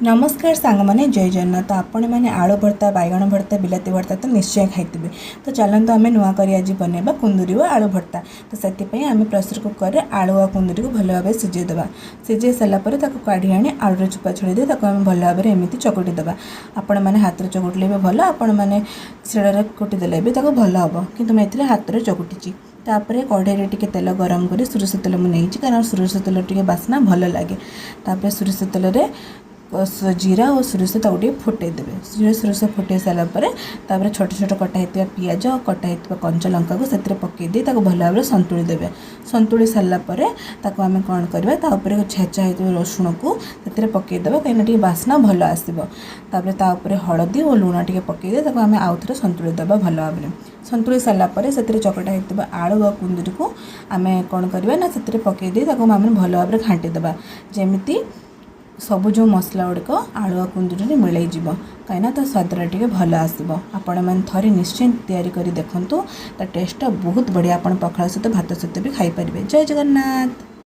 नमस्कार सांग मैंने जय जगन्नाथ। आपण मैंने आलू भर्ता बैगण भर्ता बिलाती भर्ता तो निश्चय खाइबे। तो चलते आम नुआ कर आज बनवा कुंदूरी और आलू भर्ता। तो से आम प्रेसर कुकर में आलू और कुंदूरी को भल भाव सिझेदेवा। सिझे सारापर काढ़ी आनी आलूर चोपा छड़ीदे आम भल भाव एमती चकटीदेवा। आपण मैंने हाथ में चकटिले भी भल, आपण मैंने शिଳରେ कुटिदेले भी भल हम कि मैं हाथ में चकटी। तापर कढ़ाई टे तेल गरम कर सोरिष तेल मुझे कारण सोरिष तेल टे बास्ना भल लगे। तापर सोरिष तेल जीरा और सोरिष टे फुटेदेवे। सोरिष फुटे सारापर छोट छोट कटा होता पिज और कटा होता कंचा लंका को से पकईदे भल भाव संतुली देवे। संतुली सारापर आम कौन करवा छेचा हो रसुण को से पकईदेवा कहीं बास्ना भल आसपर हलदी और लुण टे पकईदे आम आउ थे संतुली देवा भल भाव। संतुली सारापर से चकटा होता आलू और कुंदूरी को आम कौन करवा ना से पकईदे आम भल भाव घाटीदेवा जमी सबु जो मसला गुड़िक आलू कुंदूरी मिलई कहीं तो स्वाद टे भल आसो। आपण मैंने थरे निश्चय तैयारी करी देखंतु। ता टेस्ट बहुत बढ़िया। आपण पखाल सहित भात सहित भी खाई पारे। जय जगन्नाथ।